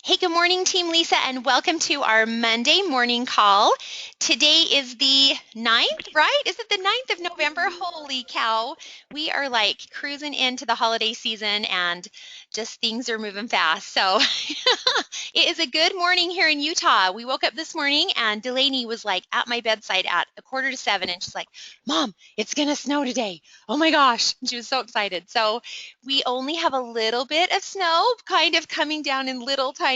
Hey, good morning, Team Lisa, and welcome to our Monday morning call. Today is the 9th, right? Is it the 9th of November? Holy cow. We are like cruising into the holiday season and just things are moving fast. So it is a good morning here in Utah. We woke up this morning and Delaney was like at my bedside at 6:45 and she's like, Mom, it's going to snow today. Oh my gosh. And she was so excited. So we only have a little bit of snow kind of coming down in little tiny,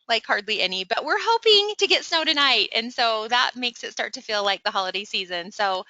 like hardly any, but we're hoping to get snow tonight. And so that makes it start to feel like the holiday season. So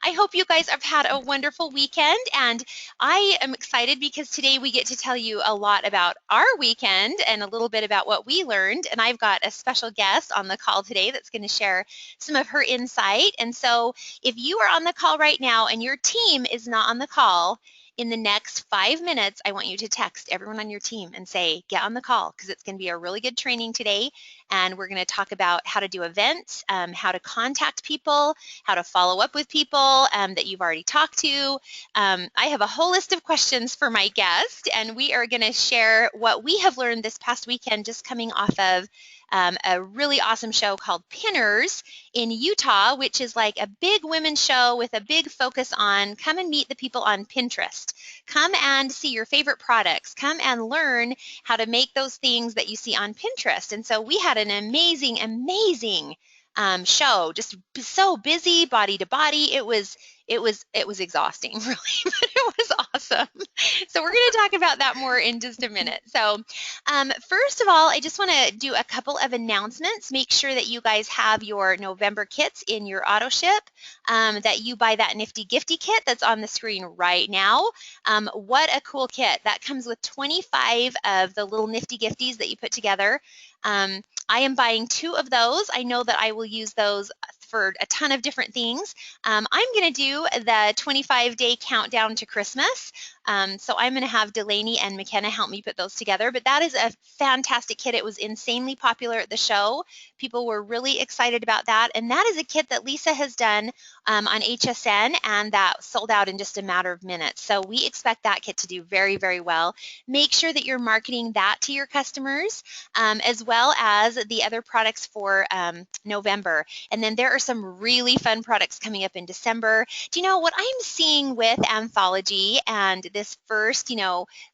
I hope you guys have had a wonderful weekend. And I am excited because today we get to tell you a lot about our weekend and a little bit about what we learned. And I've got a special guest on the call today that's going to share some of her insight. And so if you are on the call right now and your team is not on the call, in the next 5 minutes, I want you to text everyone on your team and say, get on the call because it's going to be a really good training today. And we're going to talk about how to do events, how to contact people, how to follow up with people that you've already talked to. I have a whole list of questions for my guest, and we are going to share what we have learned this past weekend just coming off of a really awesome show called Pinners in Utah, which is like a big women's show with a big focus on come and meet the people on Pinterest. Come and see your favorite products. Come and learn how to make those things that you see on Pinterest. And so we had an amazing show, just so busy, body to body. It was exhausting, really, but it was awesome. So we're going to talk about that more in just a minute. So first of all, I just want to do a couple of announcements. Make sure that you guys have your November kits in your auto ship, that you buy that nifty gifty kit that's on the screen right now. What a cool kit. That comes with 25 of the little nifty gifties that you put together. I am buying 2 of those. I know that I will use those for a ton of different things. I'm going to do the 25-day countdown to Christmas. So I'm going to have Delaney and McKenna help me put those together. But that is a fantastic kit. It was insanely popular at the show. People were really excited about that. And that is a kit that Lisa has done on HSN, and that sold out in just a matter of minutes. So we expect that kit to do very, very well. Make sure that you're marketing that to your customers, as well as the other products for November. And then there are some really fun products coming up in December. Do you know what I'm seeing with Anthology and this first,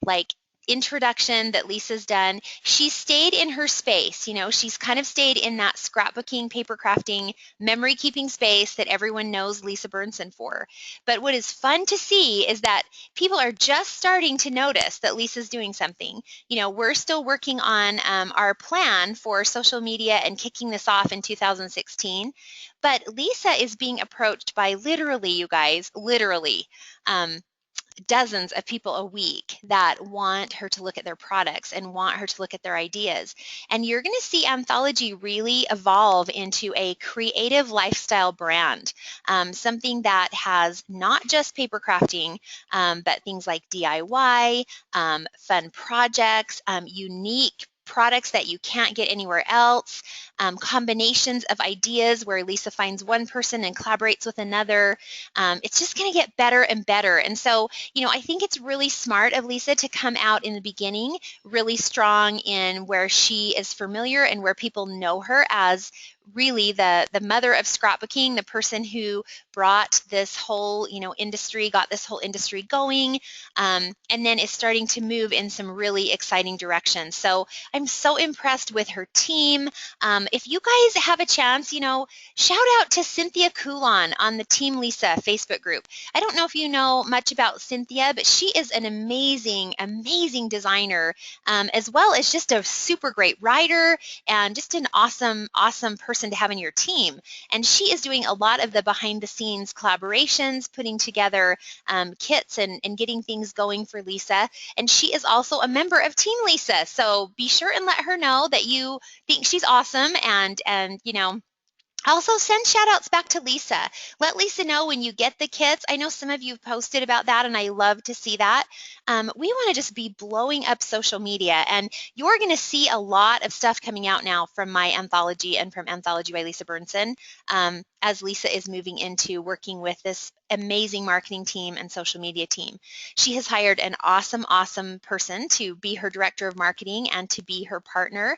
like introduction that Lisa's done? She stayed in her space. She's kind of stayed in that scrapbooking, paper crafting, memory keeping space that everyone knows Lisa Burnson for. But what is fun to see is that people are just starting to notice that Lisa's doing something. We're still working on our plan for social media and kicking this off in 2016. But Lisa is being approached by literally, you guys, literally dozens of people a week that want her to look at their products and want her to look at their ideas. And you're going to see Anthology really evolve into a creative lifestyle brand, something that has not just paper crafting, but things like DIY, fun projects, unique products that you can't get anywhere else, combinations of ideas where Lisa finds one person and collaborates with another. It's just going to get better and better. And so, I think it's really smart of Lisa to come out in the beginning really strong in where she is familiar and where people know her as really the mother of scrapbooking, the person who brought this whole industry, got this whole industry going, and then is starting to move in some really exciting directions. So I'm so impressed with her team. If you guys have a chance, shout out to Cynthia Coulon on the Team Lisa Facebook group. I don't know if you know much about Cynthia, but she is an amazing designer, as well as just a super great writer and just an awesome person to have in your team. And she is doing a lot of the behind the scenes collaborations, putting together kits and getting things going for Lisa. And she is also a member of Team Lisa. So be sure and let her know that you think she's awesome, and also send shout outs back to Lisa. Let Lisa know when you get the kits. I know some of you have posted about that, and I love to see that. We want to just be blowing up social media, and you're going to see a lot of stuff coming out now from my anthology and from Anthology by Lisa Burnson, as Lisa is moving into working with this amazing marketing team and social media team. She has hired an awesome person to be her director of marketing and to be her partner.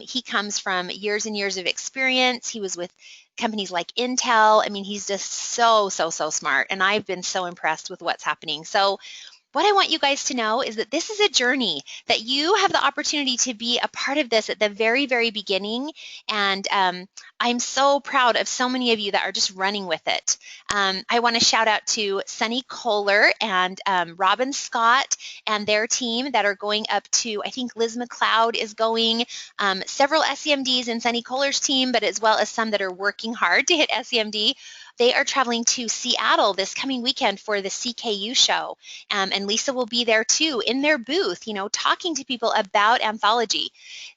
He comes from years and years of experience. He was with companies like Intel. I mean, he's just so smart, and I've been so impressed with what's happening. So what I want you guys to know is that this is a journey, that you have the opportunity to be a part of this at the very beginning. And I'm so proud of so many of you that are just running with it. I want to shout out to Sunny Kohler and Robin Scott and their team that are going up to, I think Liz McLeod is going, several SEMDs in Sunny Kohler's team, but as well as some that are working hard to hit SEMD. They are traveling to Seattle this coming weekend for the CKU show. And Lisa will be there too in their booth, talking to people about Anthology.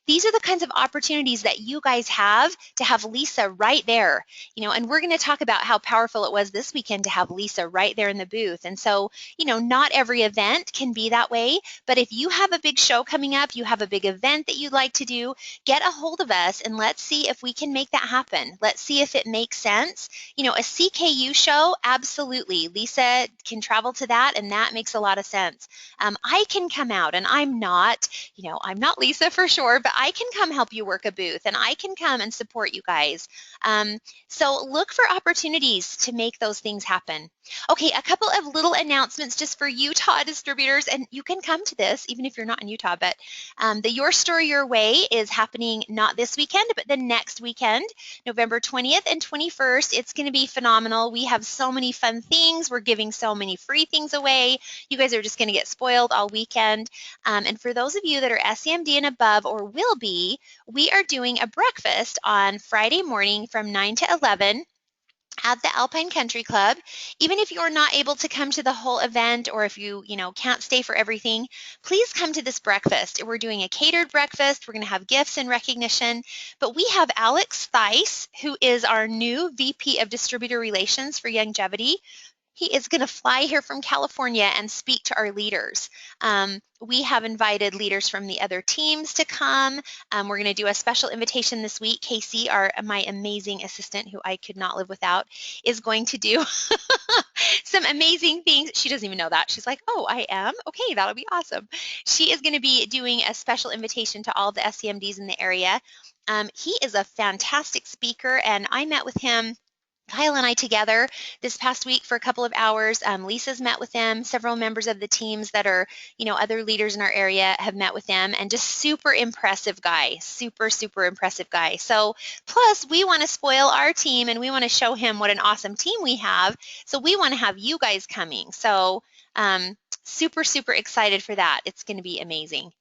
These are the kinds of opportunities that you guys have to have Lisa right there, and we're going to talk about how powerful it was this weekend to have Lisa right there in the booth. And so, not every event can be that way, but if you have a big show coming up, you have a big event that you'd like to do, get a hold of us and let's see if we can make that happen. Let's see if it makes sense. A CKU show, absolutely. Lisa can travel to that, and that makes a lot of sense. I can come out, and I'm not Lisa for sure, but I can come help you work a booth, and I can come and support you guys. So look for opportunities to make those things happen. Okay, a couple of little announcements just for Utah distributors, and you can come to this even if you're not in Utah, but the Your Store Your Way is happening not this weekend, but the next weekend, November 20th and 21st. It's going to be phenomenal. We have so many fun things. We're giving so many free things away. You guys are just going to get spoiled all weekend. And for those of you that are SEMD and above or will be, we are doing a breakfast on Friday morning from 9 to 11 at the Alpine Country Club. Even if you're not able to come to the whole event, or if you can't stay for everything, please come to this breakfast. We're doing a catered breakfast. We're going to have gifts and recognition, but we have Alex Theis, who is our new VP of Distributor Relations for Youngevity. He is going to fly here from California and speak to our leaders. We have invited leaders from the other teams to come. We're going to do a special invitation this week. Casey, my amazing assistant, who I could not live without, is going to do some amazing things. She doesn't even know that. She's like, oh, I am? Okay, that'll be awesome. She is going to be doing a special invitation to all the SEMDs in the area. He is a fantastic speaker, and I met with him, Kyle and I, together this past week for a couple of hours. Lisa's met with them. Several members of the teams that are, other leaders in our area have met with them, and just super impressive guy, super impressive guy. So plus we want to spoil our team, and we want to show him what an awesome team we have. So we want to have you guys coming. So super excited for that. It's going to be amazing.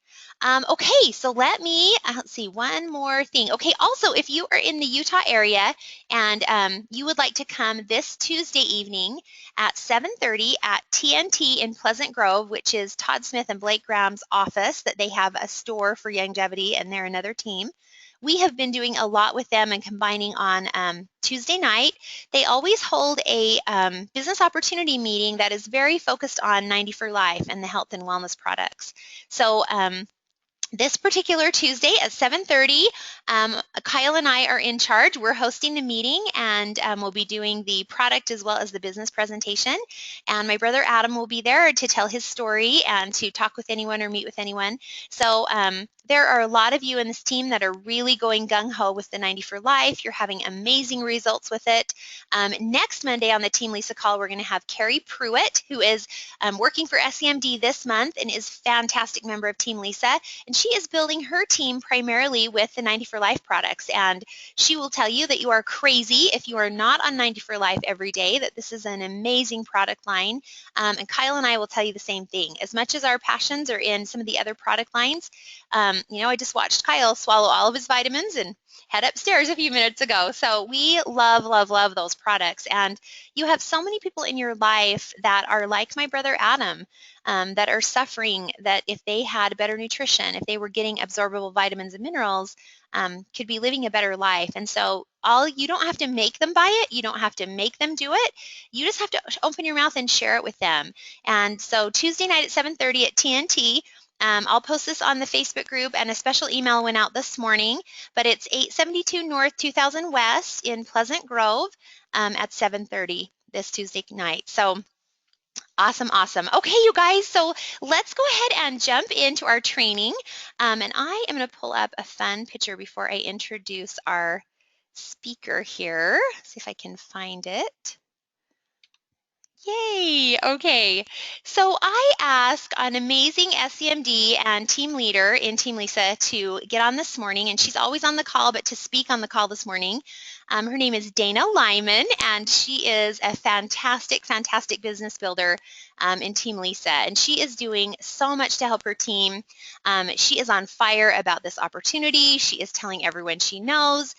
Okay, so let's see, one more thing. Okay, also, if you are in the Utah area and you would like to come this Tuesday evening at 7:30 at TNT in Pleasant Grove, which is Todd Smith and Blake Graham's office, that they have a store for Youngevity, and they're another team. We have been doing a lot with them and combining on Tuesday night. They always hold a business opportunity meeting that is very focused on 90 for Life and the health and wellness products. So this particular Tuesday at 7:30, Kyle and I are in charge. We're hosting the meeting, and we'll be doing the product as well as the business presentation. And my brother Adam will be there to tell his story and to talk with anyone or meet with anyone. So there are a lot of you in this team that are really going gung-ho with the 90 for Life. You're having amazing results with it. Next Monday on the Team Lisa call, we're going to have Carrie Pruitt, who is working for SEMD this month and is a fantastic member of Team Lisa. And she is building her team primarily with the 90 for Life products. And she will tell you that you are crazy if you are not on 90 for Life every day, that this is an amazing product line. And Kyle and I will tell you the same thing. As much as our passions are in some of the other product lines, I just watched Kyle swallow all of his vitamins and head upstairs a few minutes ago. So we love those products. And you have so many people in your life that are like my brother Adam, that are suffering, that if they had better nutrition, if they were getting absorbable vitamins and minerals, could be living a better life. And so you don't have to make them buy it. You don't have to make them do it. You just have to open your mouth and share it with them. And so Tuesday night at 7:30 at TNT, I'll post this on the Facebook group, and a special email went out this morning, but it's 872 North 2000 West in Pleasant Grove at 7:30. this Tuesday night. So awesome, awesome. Okay, you guys, so let's go ahead and jump into our training. And I am going to pull up a fun picture before I introduce our speaker here. See if I can find it. Yay, okay. So I asked an amazing SCMD and team leader in Team Lisa to get on this morning, and she's always on the call, but to speak on the call this morning. Her name is Dana Lyman, and she is a fantastic, fantastic business builder in Team Lisa, and she is doing so much to help her team. She is on fire about this opportunity. She is telling everyone she knows.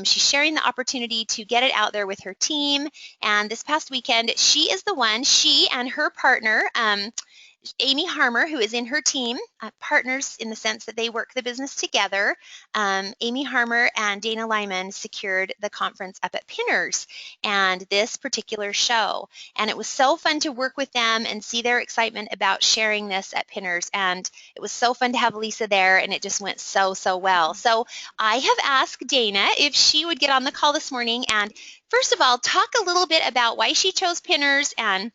She's sharing the opportunity to get it out there with her team. And this past weekend, she is the one, she and her partner, Amy Harmer, who is in her team, partners in the sense that they work the business together. Amy Harmer and Dana Lyman secured the conference up at Pinners and this particular show. And it was so fun to work with them and see their excitement about sharing this at Pinners. And it was so fun to have Lisa there, and it just went so, so well. So I have asked Dana if she would get on the call this morning and first of all, talk a little bit about why she chose Pinners and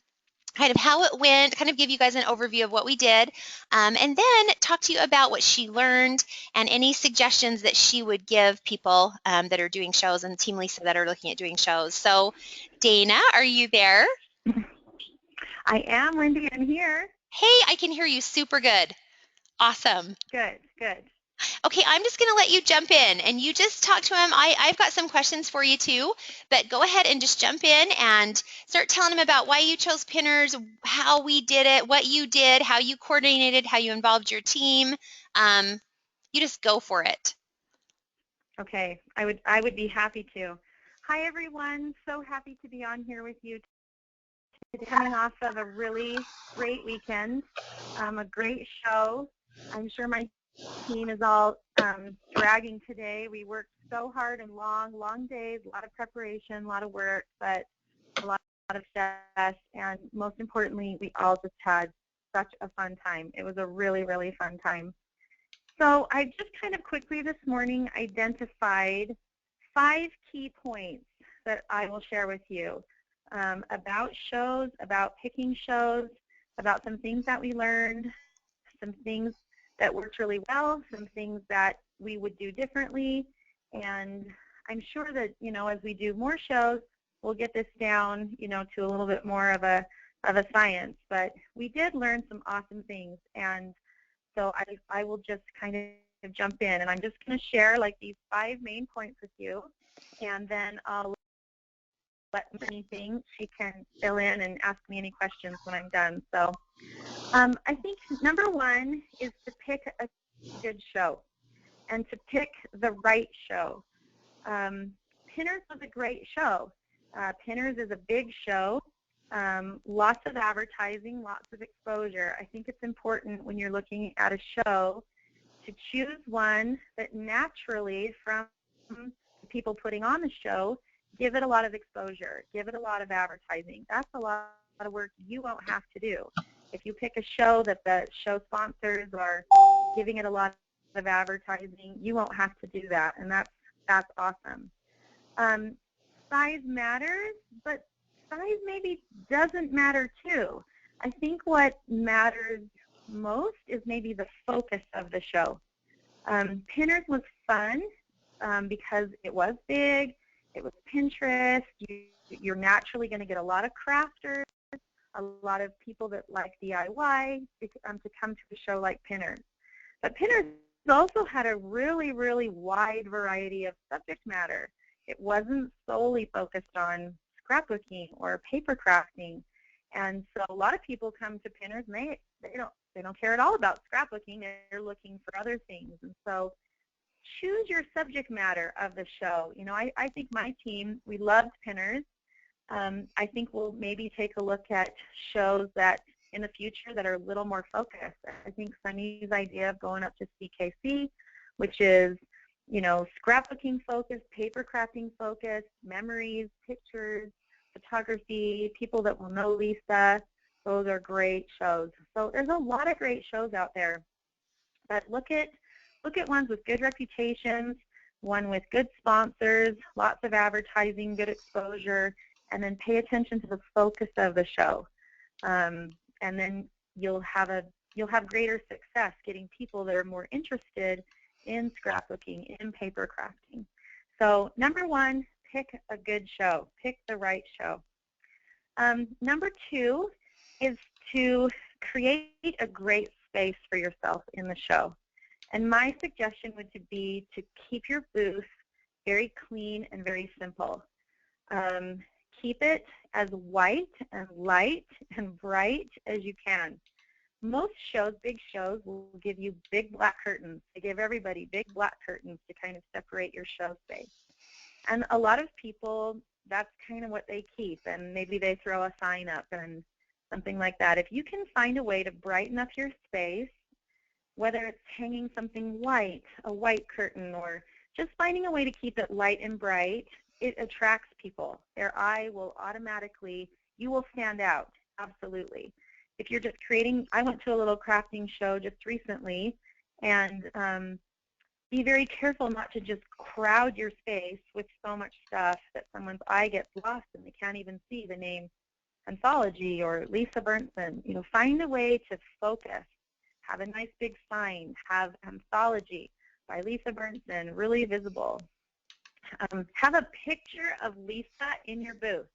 kind of how it went, kind of give you guys an overview of what we did, and then talk to you about what she learned and any suggestions that she would give people that are doing shows and Team Lisa that are looking at doing shows. So Dana, are you there? I am, Wendy. I'm here. Hey, I can hear you super good. Awesome. Good, good. Okay, I'm just going to let you jump in and you just talk to him. I've got some questions for you too, but go ahead and just jump in and start telling him about why you chose Pinners, how we did it, what you did, how you coordinated, how you involved your team. You just go for it. Okay, I would be happy to. Hi, everyone. So happy to be on here with you today, coming off of a really great weekend, a great show. I'm sure my team is all dragging today. We worked so hard and long days, a lot of preparation, a lot of work, but a lot of stress, and most importantly, we all just had such a fun time. It was a really, really fun time. So I just kind of quickly this morning identified 5 key points that I will share with you about shows, about picking shows, about some things that we learned, some things that worked really well, some things that we would do differently, and I'm sure that, you know, as we do more shows, we'll get this down, you know, to a little bit more of a science. But we did learn some awesome things, and so I will just kind of jump in, and I'm just going to share like these 5 main points with you, and then I'll let anything she can fill in and ask me any questions when I'm done. So I think number 1 is to pick a good show and to pick the right show. Pinners was a great show. Pinners is a big show. Lots of advertising, lots of exposure. I think it's important when you're looking at a show to choose one that naturally, from the people putting on the show, give it a lot of exposure, give it a lot of advertising. That's a lot of work you won't have to do. If you pick a show that the show sponsors are giving it a lot of advertising, you won't have to do that, and that's awesome. Size matters, but size maybe doesn't matter too. I think what matters most is maybe the focus of the show. Pinners was fun because it was big, it was Pinterest, you're naturally going to get a lot of crafters, a lot of people that like DIY to come to a show like Pinners. But Pinners also had a really, really wide variety of subject matter. It wasn't solely focused on scrapbooking or paper crafting, and so a lot of people come to Pinners and they don't care at all about scrapbooking. They're looking for other things, and so choose your subject matter of the show. You know, I think my team, we loved Pinners. I think we'll maybe take a look at shows that in the future that are a little more focused. I think Sunny's idea of going up to CKC, which is, you know, scrapbooking focused, paper crafting focused, memories, pictures, photography, people that will know Lisa, those are great shows. So there's a lot of great shows out there. But look at ones with good reputations, one with good sponsors, lots of advertising, good exposure, and then pay attention to the focus of the show. And then you'll have greater success getting people that are more interested in scrapbooking, in paper crafting. So number one, pick a good show. Pick the right show. Number two is to create a great space for yourself in the show. And my suggestion would be to keep your booth very clean and very simple. Keep it as white and light and bright as you can. Most shows, big shows, will give you big black curtains. They give everybody big black curtains to kind of separate your show space. And a lot of people, that's kind of what they keep, and maybe they throw a sign up and something like that. If you can find a way to brighten up your space, whether it's hanging something white, a white curtain, or just finding a way to keep it light and bright, it attracts people. Their eye will automatically, you will stand out, absolutely. If you're just creating, I went to a little crafting show just recently, and be very careful not to just crowd your space with so much stuff that someone's eye gets lost and they can't even see the name Anthology or Lisa Berntsen. You know, find a way to focus. Have a nice big sign. Have Anthology by Lisa Berntsen, really visible. Have a picture of Lisa in your booth.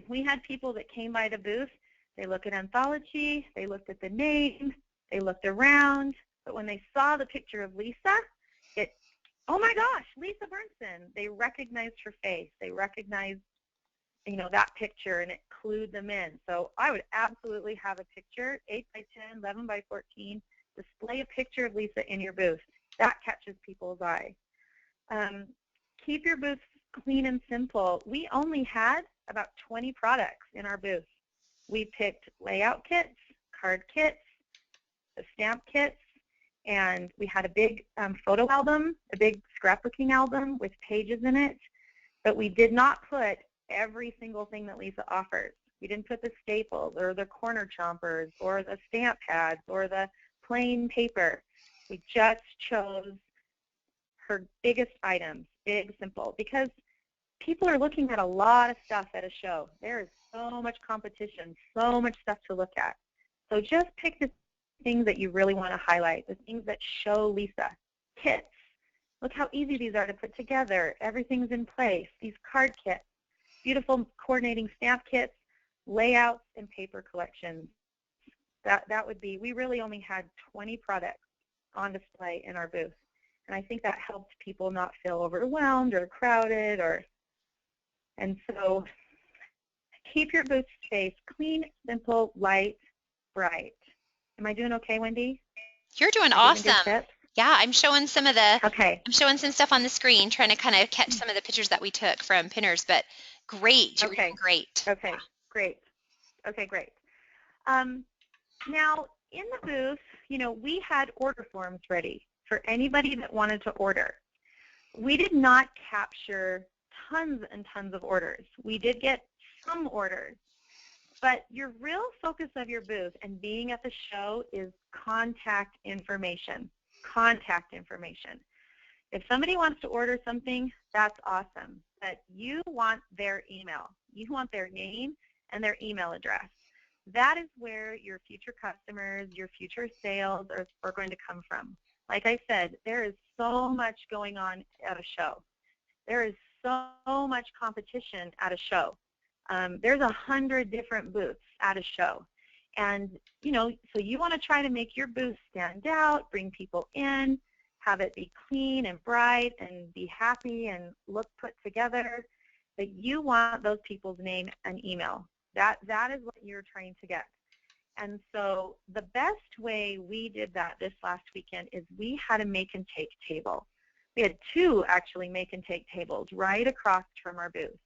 We had people that came by the booth. They looked at Anthology. They looked at the name. They looked around. But when they saw the picture of Lisa, oh my gosh, Lisa Berntsen. They recognized her face. They recognized, you know, that picture, and it clued them in. So I would absolutely have a picture, 8 by 10, 11 by 14. Display a picture of Lisa in your booth. That catches people's eye. Keep your booth clean and simple. We only had about 20 products in our booth. We picked layout kits, card kits, the stamp kits, and we had a big photo album, a big scrapbooking album with pages in it, but we did not put every single thing that Lisa offers. We didn't put the staples or the corner chompers or the stamp pads or the plain paper. We just chose her biggest items, big, simple, because people are looking at a lot of stuff at a show. There is so much competition, so much stuff to look at. So just pick the things that you really want to highlight, the things that show Lisa. Kits. Look how easy these are to put together. Everything's in place. These card kits, beautiful coordinating stamp kits, layouts, and paper collections. That would be, we really only had 20 products on display in our booth. And I think that helped people not feel overwhelmed or crowded, and so keep your booth space clean, simple, light, bright. Am I doing okay, Wendy? You're doing awesome. Yeah, I'm showing some of the, I'm showing some stuff on the screen, trying to kind of catch some of the pictures that we took from Pinners, but great. You're doing great. Okay, yeah. Great. Okay, great. Now, in the booth, you know, we had order forms ready for anybody that wanted to order. We did not capture tons and tons of orders. We did get some orders, but your real focus of your booth and being at the show is contact information. Contact information. If somebody wants to order something, that's awesome, but you want their email. You want their name and their email address. That is where your future customers, your future sales are going to come from. Like I said, there is so much going on at a show. There is so much competition at a show. There's 100 different booths at a show. And, you know, so you want to try to make your booth stand out, bring people in, have it be clean and bright and be happy and look put together. But you want those people's name and email. That is what you're trying to get. And so the best way we did that this last weekend is we had a make and take table. We had 2 actually make and take tables right across from our booth.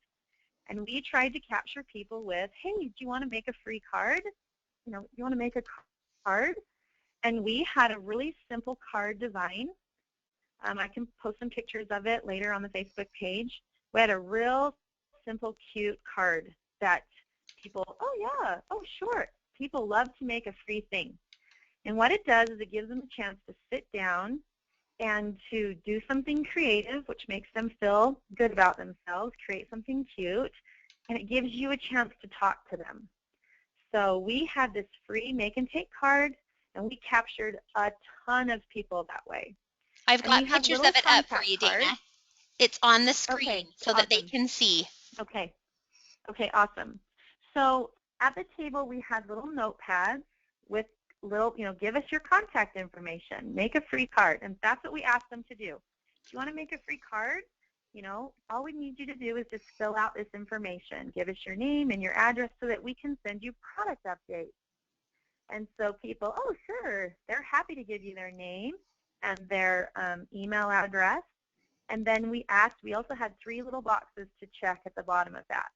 And we tried to capture people with, hey, do you want to make a free card? You know, you want to make a card? And we had a really simple card design. I can post some pictures of it later on the Facebook page. We had a real simple, cute card that people, oh yeah, oh sure. People love to make a free thing. And what it does is it gives them a chance to sit down and to do something creative, which makes them feel good about themselves, create something cute, and it gives you a chance to talk to them. So we had this free make and take card, and we captured a ton of people that way. I've And we got have pictures little of it up for contact you, cards. Dana. It's on the Okay, screen so that they awesome. can see. Okay, awesome. So at the table, we had little notepads with little, give us your contact information, make a free card, and that's what we asked them to do. If you want to make a free card, all we need you to do is just fill out this information. Give us your name and your address so that we can send you product updates. And so people, oh, sure, they're happy to give you their name and their email address. And then we also had 3 little boxes to check at the bottom of that.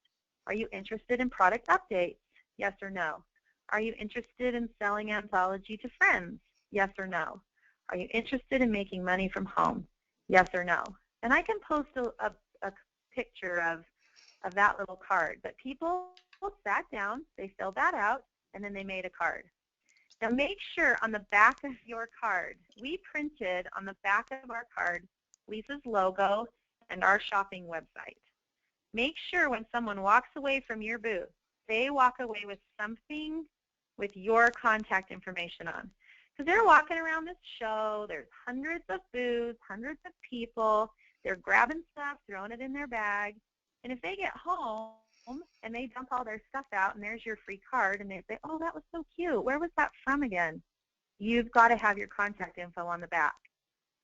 Are you interested in product updates? Yes or no. Are you interested in selling Anthology to friends? Yes or no. Are you interested in making money from home? Yes or no. And I can post a picture of that little card. But people sat down, they filled that out, and then they made a card. Now make sure on the back of your card, we printed on the back of our card Lisa's logo and our shopping website. Make sure when someone walks away from your booth, they walk away with something with your contact information on. Because they're walking around this show, there's hundreds of booths, hundreds of people, they're grabbing stuff, throwing it in their bag, and if they get home and they dump all their stuff out and there's your free card and they say, oh, that was so cute, where was that from again? You've got to have your contact info on the back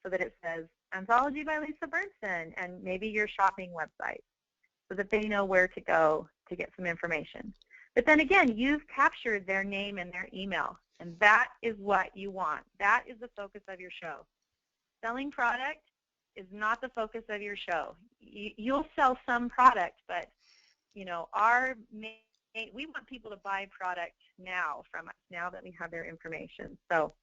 so that it says Anthology by Lisa Bernsten and maybe your shopping website so that they know where to go to get some information. But then again, you've captured their name and their email, and that is what you want. That is the focus of your show. Selling product is not the focus of your show. You'll sell some product, but we want people to buy product now from us, now that we have their information. So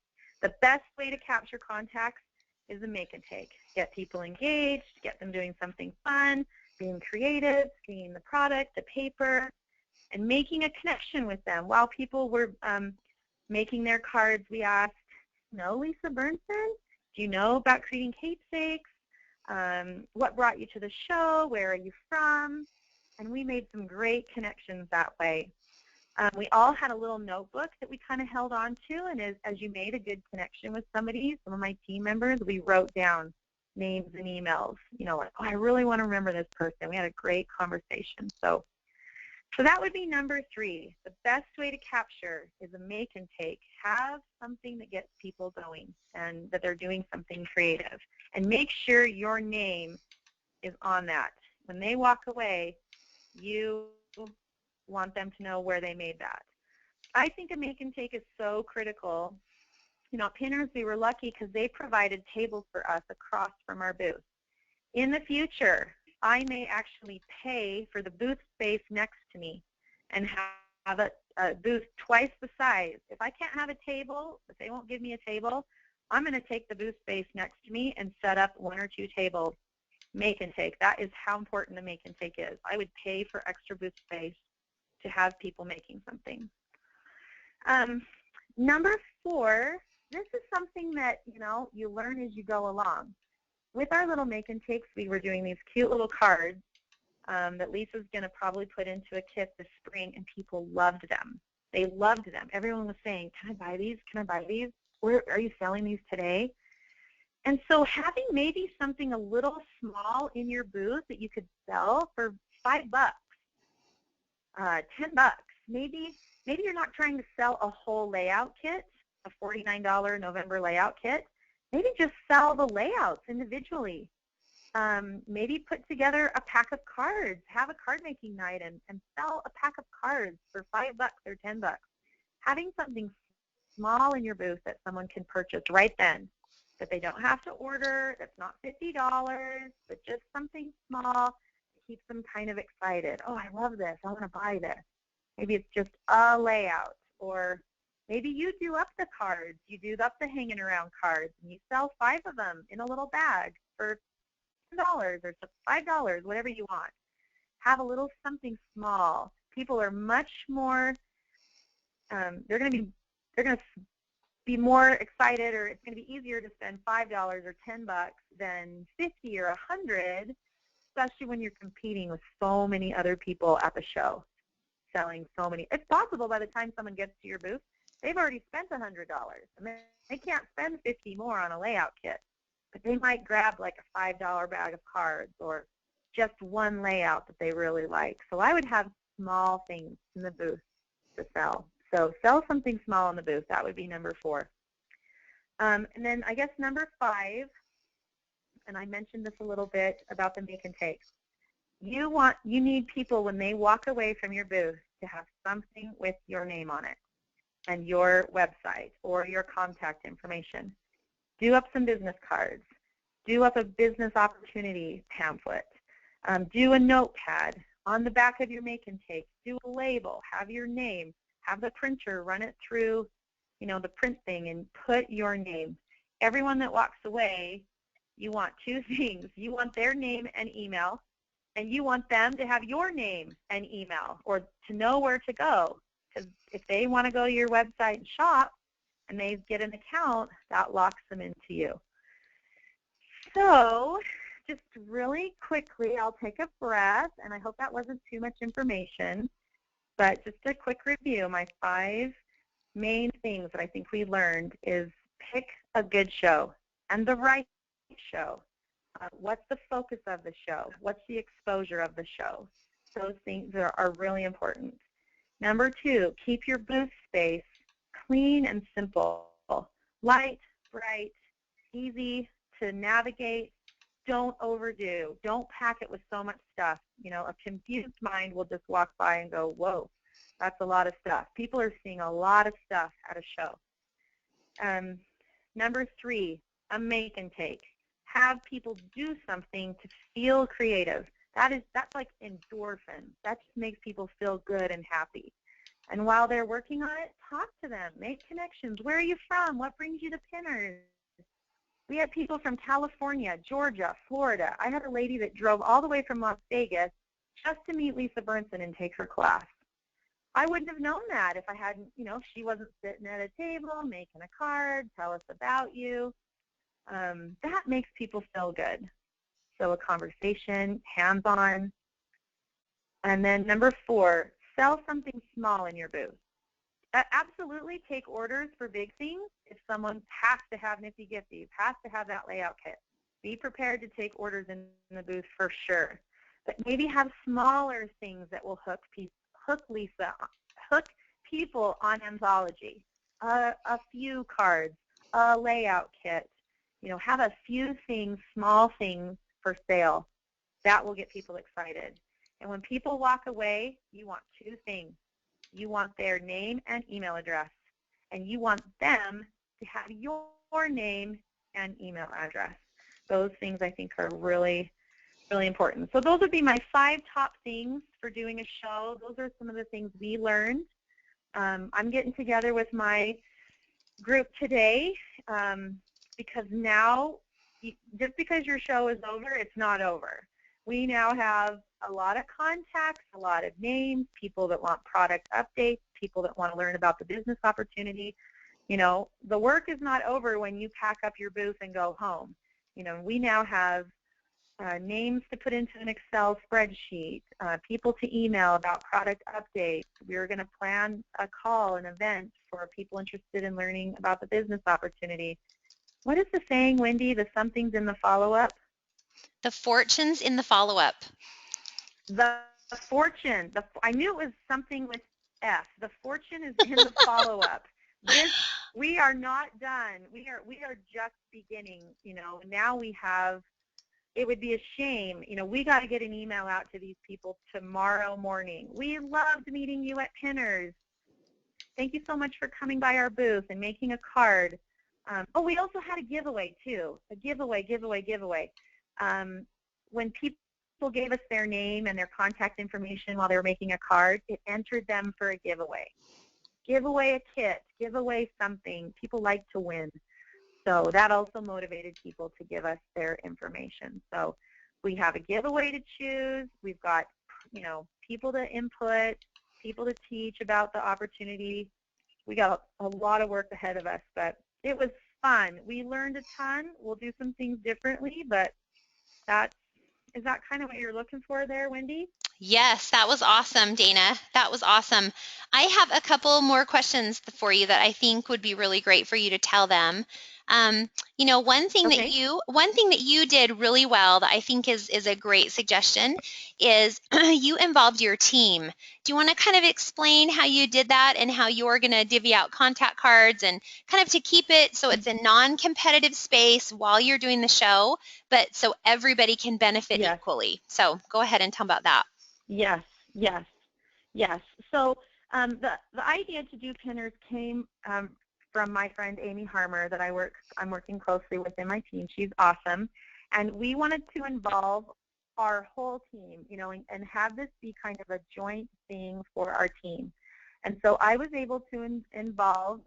the best way to capture contacts is a make and take. Get people engaged, get them doing something fun, being creative, seeing the product, the paper, and making a connection with them. While people were making their cards, we asked, know Lisa Bernsten? Do you know about creating keepsakes? What brought you to the show? Where are you from? And we made some great connections that way. We all had a little notebook that we kind of held on to, and as you made a good connection with somebody, some of my team members, we wrote down names and emails, like, oh, I really want to remember this person. We had a great conversation. So that would be number 3. The best way to capture is a make and take. Have something that gets people going and that they're doing something creative. And make sure your name is on that. When they walk away, you want them to know where they made that. I think a make and take is so critical. Pinners, we were lucky because they provided tables for us across from our booth. In the future, I may actually pay for the booth space next to me and have a booth twice the size. If I can't have a table, if they won't give me a table, I'm going to take the booth space next to me and set up 1 or 2 tables. Make and take. That is how important the make and take is. I would pay for extra booth space to have people making something. Number 4, this is something that you learn as you go along. With our little make and takes, we were doing these cute little cards that Lisa's going to probably put into a kit this spring, and people loved them. They loved them. Everyone was saying, can I buy these? Can I buy these? Where are you selling these today? And so having maybe something a little small in your booth that you could sell for $5, $10, maybe you're not trying to sell a whole layout kit, a $49 November layout kit. Maybe just sell the layouts individually. Maybe put together a pack of cards, have a card making night and sell a pack of cards for $5 or $10. Having something small in your booth that someone can purchase right then, that they don't have to order, that's not $50, but just something small that keeps them kind of excited. Oh, I love this. I want to buy this. Maybe it's just a layout, or maybe you do up the cards. You do up the hanging around cards, and you sell 5 of them in a little bag for $10 or $5, whatever you want. Have a little something small. People are much more, they're going to be more excited, or it's going to be easier to spend $5 or $10 than $50 or $100 especially when you're competing with so many other people at the show, selling so many. It's possible by the time someone gets to your booth, they've already spent $100, and they can't spend $50 more on a layout kit, but they might grab like a $5 bag of cards or just one layout that they really like. So I would have small things in the booth to sell. So sell something small in the booth. That would be number 4. And then I guess number 5, and I mentioned this a little bit about the make and take. You need people when they walk away from your booth to have something with your name on it and your website or your contact information. Do up some business cards. Do up a business opportunity pamphlet. Do a notepad on the back of your make and take. Do a label. Have your name. Have the printer run it through, the print thing and put your name. Everyone that walks away, you want 2 things. You want their name and email, and you want them to have your name and email or to know where to go. Because if they want to go to your website and shop and they get an account, that locks them into you. So just really quickly, I'll take a breath, and I hope that wasn't too much information, but just a quick review. My 5 main things that I think we learned is pick a good show and the right show. What's the focus of the show? What's the exposure of the show? Those things are really important. Number 2, keep your booth space clean and simple. Light, bright, easy to navigate. Don't overdo. Don't pack it with so much stuff. A confused mind will just walk by and go, whoa, that's a lot of stuff. People are seeing a lot of stuff at a show. Number 3, a make and take. Have people do something to feel creative. That's like endorphin. That just makes people feel good and happy. And while they're working on it, talk to them. Make connections. Where are you from? What brings you to Pinners? We had people from California, Georgia, Florida. I had a lady that drove all the way from Las Vegas just to meet Lisa Burnson and take her class. I wouldn't have known that if I hadn't, she wasn't sitting at a table making a card, tell us about you. That makes people feel good. So a conversation, hands-on. And then number 4, sell something small in your booth. Absolutely take orders for big things if someone has to have Nifty Gifties, has to have that layout kit. Be prepared to take orders in the booth for sure. But maybe have smaller things that will hook people on Anthology. A few cards, a layout kit. Have a few things, small things for sale. That will get people excited. And when people walk away, you want 2 things. You want their name and email address, and you want them to have your name and email address. Those things I think are really, really important. So those would be my 5 top things for doing a show. Those are some of the things we learned. I'm getting together with my group today because now, just because your show is over, it's not over. We now have a lot of contacts, a lot of names, people that want product updates, people that want to learn about the business opportunity. The work is not over when you pack up your booth and go home. We now have names to put into an Excel spreadsheet, people to email about product updates. We're going to plan a call, an event for people interested in learning about the business opportunity. What is the saying, Wendy? The something's in the follow-up? The fortune's in the follow-up. The fortune. I knew it was something with F. The fortune is in the follow-up. We are not done. We are just beginning. Now we have. It would be a shame. We got to get an email out to these people tomorrow morning. We loved meeting you at Pinners. Thank you so much for coming by our booth and making a card. We also had a giveaway too. A giveaway. When people gave us their name and their contact information while they were making a card, it entered them for a giveaway. Give away a kit, give away something. People like to win. So that also motivated people to give us their information. So we have a giveaway to choose. We've got, people to input, people to teach about the opportunity. We got a lot of work ahead of us, but it was fun. We learned a ton. We'll do some things differently, but that's Is that kind of what you're looking for there, Wendy? Yes, that was awesome, Dana. That was awesome. I have a couple more questions for you that I think would be really great for you to tell them. Okay. One thing that you did really well that I think is a great suggestion is you involved your team. Do you want to kind of explain how you did that and how you're going to divvy out contact cards and kind of to keep it so it's a non-competitive space while you're doing the show, but so everybody can benefit Yes. equally? So go ahead and tell about that. Yes. Yes. Yes. So the idea to do pinners came from my friend Amy Harmer that I'm working closely with in my team. She's awesome, and we wanted to involve our whole team, and have this be kind of a joint thing for our team. And so I was able to involve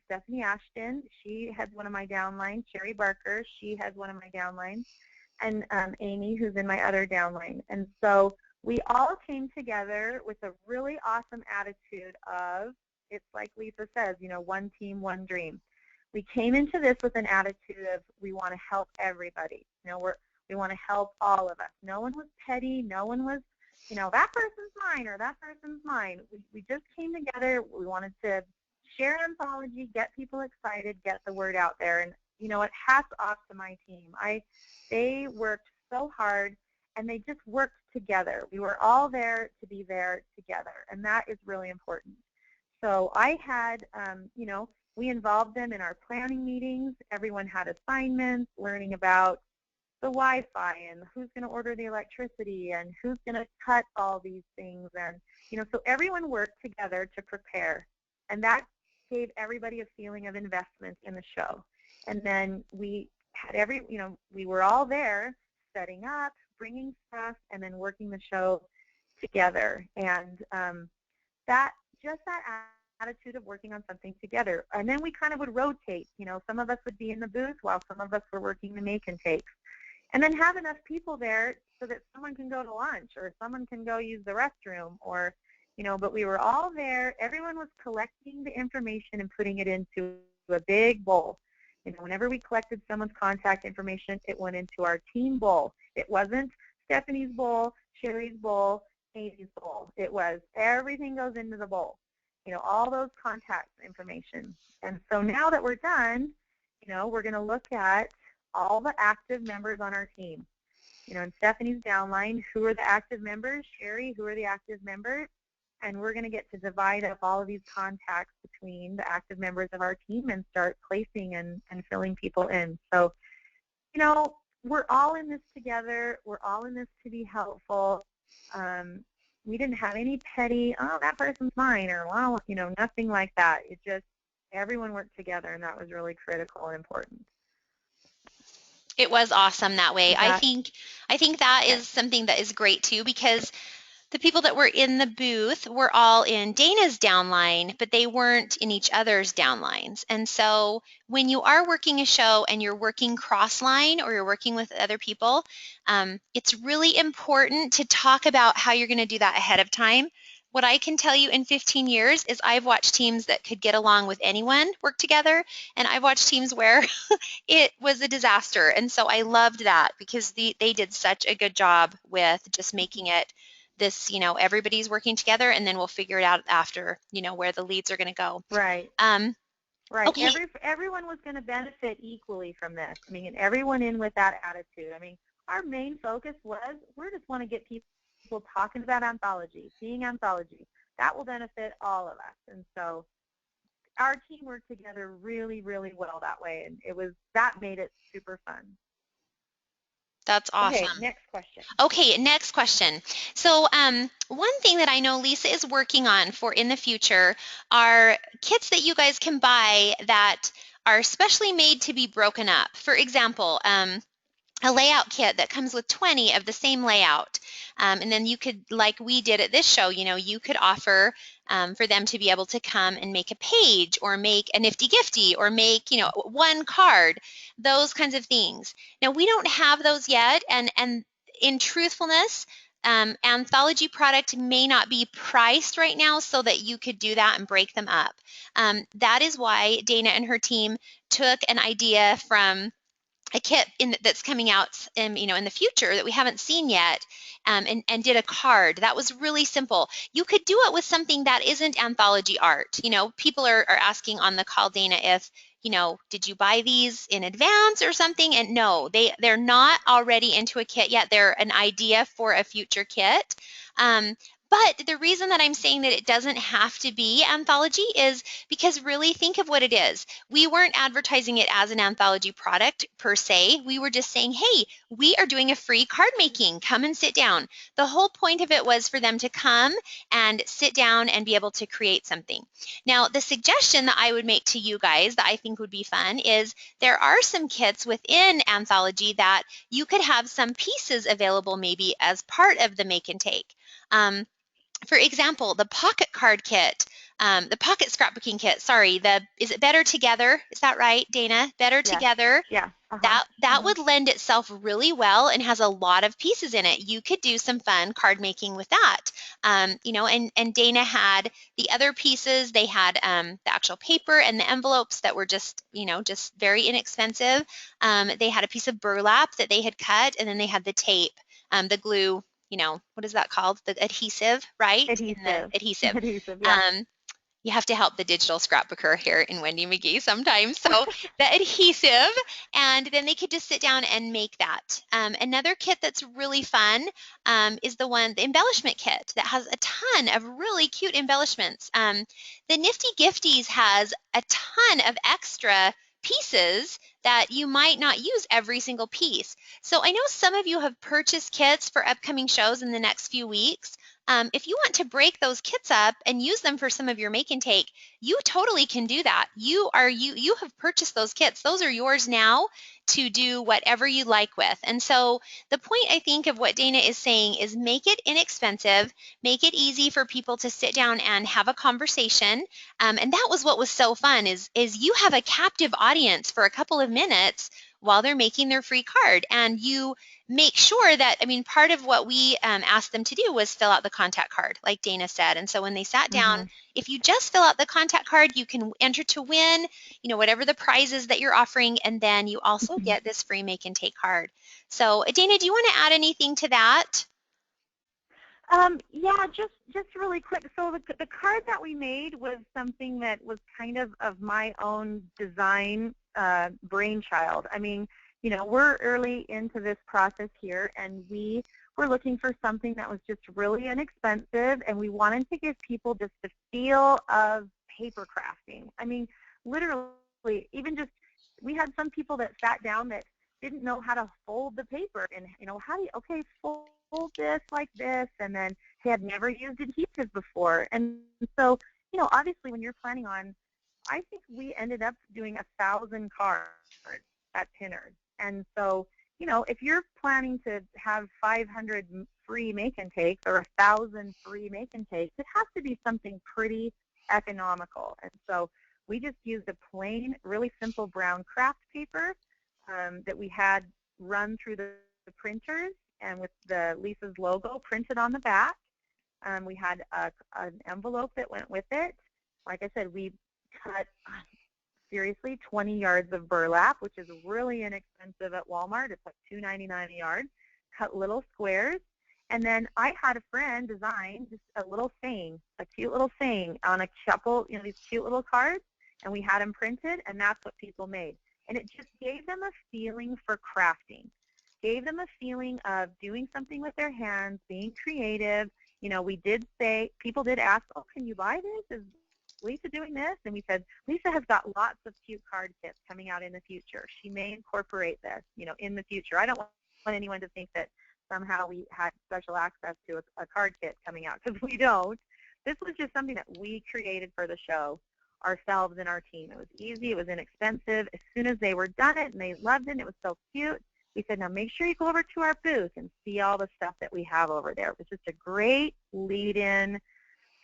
Stephanie Ashton. She has one of my downlines. Sherry Barker, she has one of my downlines. And Amy, who's in my other downline. And so we all came together with a really awesome attitude of, it's like Lisa says, one team, one dream. We came into this with an attitude of we want to help everybody. We want to help all of us. No one was petty. No one was, that person's mine or that person's mine. We just came together. We wanted to share Anthology, get people excited, get the word out there. And, hats off to my team. They worked so hard, and they just worked together. We were all there to be there together, and that is really important. So I had, we involved them in our planning meetings. Everyone had assignments, learning about the Wi-Fi and who's going to order the electricity and who's going to cut all these things. And, so everyone worked together to prepare, and that gave everybody a feeling of investment in the show. And then we had we were all there setting up, bringing stuff, and then working the show together. And that attitude of working on something together. And then we kind of would rotate. Some of us would be in the booth while some of us were working the make and takes. And then have enough people there so that someone can go to lunch or someone can go use the restroom or, but we were all there. Everyone was collecting the information and putting it into a big bowl. Whenever we collected someone's contact information, it went into our team bowl. It wasn't Stephanie's bowl, Sherry's bowl, Amy's bowl. It was everything goes into the bowl, all those contact information. And so now that we're done, we're going to look at all the active members on our team. In Stephanie's downline, who are the active members? Sherry, who are the active members? And we're going to get to divide up all of these contacts between the active members of our team and start placing and filling people in. So, we're all in this together. We're all in this to be helpful. We didn't have any petty, oh, that person's mine, or, well, nothing like that. It just, everyone worked together, and that was really critical and important. It was awesome that way. I think that is something that is great too, because the people that were in the booth were all in Dana's downline, but they weren't in each other's downlines. And so when you are working a show and you're working cross-line or you're working with other people, it's really important to talk about how you're going to do that ahead of time. What I can tell you in 15 years is I've watched teams that could get along with anyone work together, and I've watched teams where it was a disaster. And so I loved that because they did such a good job with just making it this, everybody's working together, and then we'll figure it out after, where the leads are going to go. Right. Right. Okay. Everyone was going to benefit equally from this. And everyone in with that attitude. Our main focus was we just want to get people talking about Anthology, seeing Anthology. That will benefit all of us. And so our team worked together really, really well that way, and that made it super fun. That's awesome. Okay, next question. Okay, next question. So one thing that I know Lisa is working on for in the future are kits that you guys can buy that are specially made to be broken up. For example, a layout kit that comes with 20 of the same layout. And then you could, like we did at this show, you could offer for them to be able to come and make a page or make a nifty gifty or make, one card, those kinds of things. Now, we don't have those yet, and in truthfulness, Anthology product may not be priced right now so that you could do that and break them up. That is why Dana and her team took an idea from a kit that's coming out, in the future that we haven't seen yet, and did a card that was really simple. You could do it with something that isn't anthology art. People are asking on the call, Dana, if did you buy these in advance or something? And no, they're not already into a kit yet. They're an idea for a future kit. But the reason that I'm saying that it doesn't have to be anthology is because really think of what it is. We weren't advertising it as an anthology product per se. We were just saying, hey, we are doing a free card making. Come and sit down. The whole point of it was for them to come and sit down and be able to create something. Now, the suggestion that I would make to you guys that I think would be fun is there are some kits within Anthology that you could have some pieces available maybe as part of the make and take. For example, the pocket card kit, the pocket scrapbooking kit, sorry, is it Better Together? Is that right, Dana? Better Yes. Together? Yeah. That would lend itself really well and has a lot of pieces in it. You could do some fun card making with that. And Dana had the other pieces. They had the actual paper and the envelopes that were just very inexpensive. They had a piece of burlap that they had cut, and then they had the tape, the glue, what is that called? The adhesive, right? Adhesive. Adhesive. Adhesive, yeah. You have to help the digital scrapbooker here in Wendy McGee sometimes. So the adhesive, and then they could just sit down and make that. Another kit that's really fun is the embellishment kit that has a ton of really cute embellishments. The Nifty Gifties has a ton of extra pieces that you might not use every single piece. So I know some of you have purchased kits for upcoming shows in the next few weeks. If you want to break those kits up and use them for some of your make and take, you totally can do that. You have purchased those kits. Those are yours now to do whatever you like with. And so the point, I think, of what Dana is saying is make it inexpensive, make it easy for people to sit down and have a conversation. And that was what was so fun is you have a captive audience for a couple of minutes while they're making their free card, and you make sure that, part of what we asked them to do was fill out the contact card, like Dana said. And so when they sat down, if you just fill out the contact card, you can enter to win, whatever the prizes that you're offering, and then you also get this free make and take card. So Dana, do you want to add anything to that? Yeah, just really quick. So the card that we made was something that was kind of my own design brainchild. We're early into this process here, and we were looking for something that was just really inexpensive, and we wanted to give people just the feel of paper crafting. Literally, even just, we had some people that sat down that didn't know how to fold the paper, and how do you, fold this like this, and then they had never used adhesive before. And so, obviously when you're planning on, I think we ended up doing 1,000 cards at Pinners. And so, if you're planning to have 500 free make and takes or 1,000 free make and takes, it has to be something pretty economical. And so we just used a plain, really simple brown craft paper that we had run through the printers, and with the Lisa's logo printed on the back. We had an envelope that went with it. Like I said, we cut, seriously, 20 yards of burlap, which is really inexpensive at Walmart. It's like $2.99 a yard. Cut little squares. And then I had a friend design just a little saying, a cute little saying on a couple, these cute little cards, and we had them printed, and that's what people made. And it just gave them a feeling for crafting. Gave them a feeling of doing something with their hands, being creative. We did say, people did ask, oh, can you buy this? Is Lisa doing this? And we said, Lisa has got lots of cute card kits coming out in the future. She may incorporate this, in the future. I don't want anyone to think that somehow we had special access to a card kit coming out, because we don't. This was just something that we created for the show ourselves and our team. It was easy. It was inexpensive. As soon as they were done it and they loved it, and it was so cute, we said, now make sure you go over to our booth and see all the stuff that we have over there. It was just a great lead-in.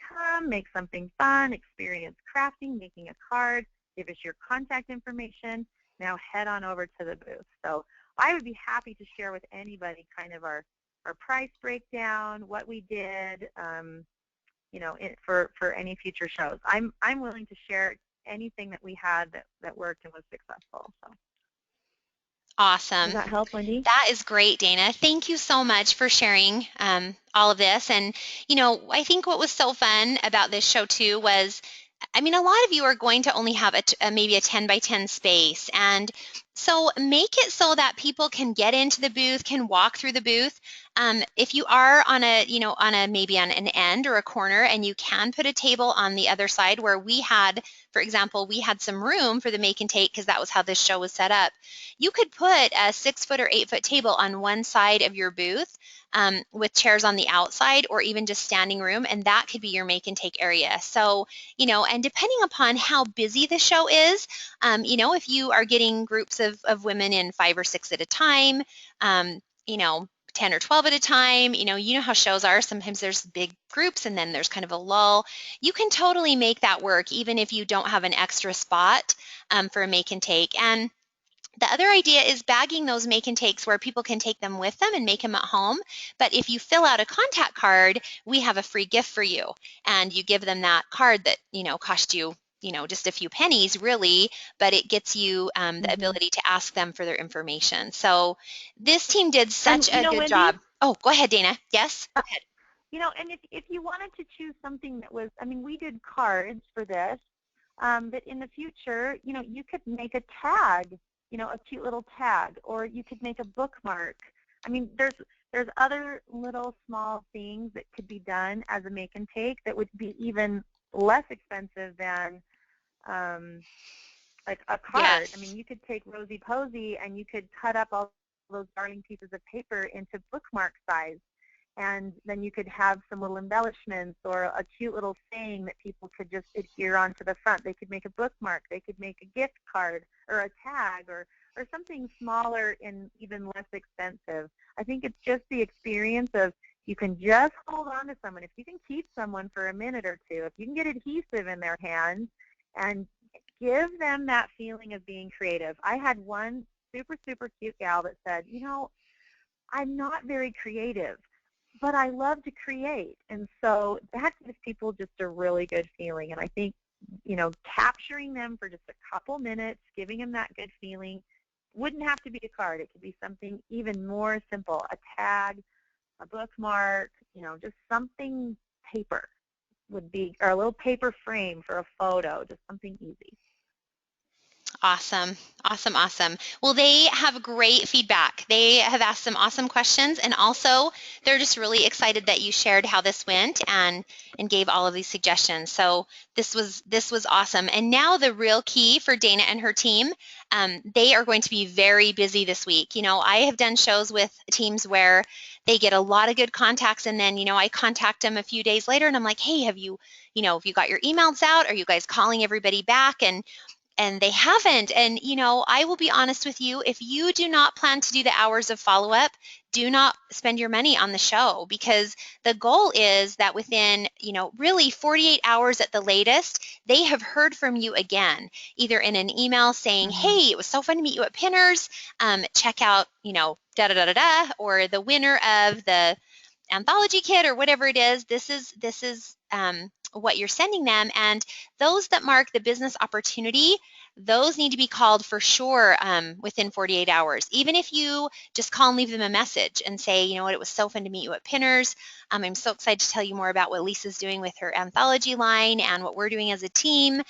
Come, make something fun, experience crafting, making a card, give us your contact information. Now head on over to the booth. So I would be happy to share with anybody kind of our price breakdown, what we did, for any future shows. I'm willing to share anything that we had that worked and was successful. So. Does Awesome. that help, Wendy? That is great, Dana. Thank you so much for sharing all of this. And, I think what was so fun about this show too was, I mean, a lot of you are going to only have maybe a 10 by 10 space. And so make it so that people can get into the booth, can walk through the booth. If you are on a, maybe on an end or a corner, and you can put a table on the other side where we had, for example, we had some room for the make and take because that was how this show was set up. You could put a 6 foot or 8 foot table on one side of your booth with chairs on the outside, or even just standing room, and that could be your make and take area. So, and depending upon how busy the show is, if you are getting groups of women in 5 or 6 at a time, um, 10 or 12 at a time, you know how shows are. Sometimes there's big groups and then there's kind of a lull. You can totally make that work even if you don't have an extra spot for a make and take. And the other idea is bagging those make and takes where people can take them with them and make them at home. But if you fill out a contact card, we have a free gift for you. And you give them that card that, cost you, just a few pennies really, but it gets you the Hmm. ability to ask them for their information. So this team did And such a good Wendy, job. Oh, go ahead, Dana. Yes? Go ahead. and if you wanted to choose something that was, I mean, we did cards for this, but in the future, you could make a tag, a cute little tag, or you could make a bookmark. I mean, there's other little small things that could be done as a make and take that would be even less expensive than like a card. I Yes. mean, you could take Rosie Posey and you could cut up all those darling pieces of paper into bookmark size. And then you could have some little embellishments or a cute little saying that people could just adhere onto the front. They could make a bookmark. They could make a gift card or a tag or something smaller and even less expensive. I think it's just the experience of you can just hold on to someone. If you can keep someone for a minute or two, if you can get adhesive in their hands and give them that feeling of being creative. I had one super, super cute gal that said, I'm not very creative, but I love to create. And so that gives people just a really good feeling. And I think, capturing them for just a couple minutes, giving them that good feeling, wouldn't have to be a card. It could be something even more simple, a tag, a bookmark, just something paper would be, or a little paper frame for a photo, just something easy. Awesome. Awesome. Awesome. Well, they have great feedback. They have asked some awesome questions, and also they're just really excited that you shared how this went and gave all of these suggestions. So this was awesome. And now the real key for Dana and her team, they are going to be very busy this week. I have done shows with teams where they get a lot of good contacts, and then I contact them a few days later, and I'm like, hey, have you got your emails out? Are you guys calling everybody back? And they haven't. And, I will be honest with you, if you do not plan to do the hours of follow-up, do not spend your money on the show, because the goal is that within, really 48 hours at the latest, they have heard from you again, either in an email saying, Mm-hmm. hey, it was so fun to meet you at Pinners, check out, da da da da da, or the winner of the anthology kit or whatever it is. This is what you're sending them, and those that mark the business opportunity, those need to be called for sure within 48 hours. Even if you just call and leave them a message and say, you know what, it was so fun to meet you at Pinners. I'm so excited to tell you more about what Lisa's doing with her anthology line and what we're doing as a team.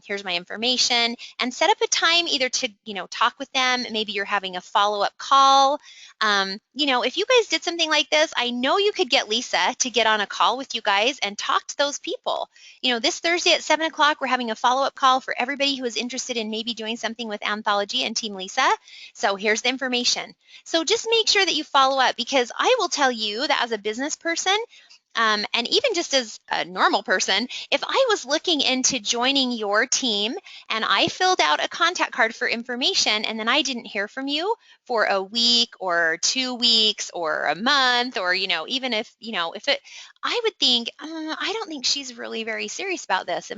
Here's my information, and set up a time either to talk with them. Maybe you're having a follow-up call. If you guys did something like this, I know you could get Lisa to get on a call with you guys and talk to those people. This Thursday at 7 o'clock, we're having a follow-up call for everybody who is interested in maybe doing something with Anthology and Team Lisa. So here's the information. So just make sure that you follow up, because I will tell you that as a business person, and even just as a normal person, if I was looking into joining your team and I filled out a contact card for information and then I didn't hear from you for a week or 2 weeks or a month, or even if it, I would think, I don't think she's really very serious about this.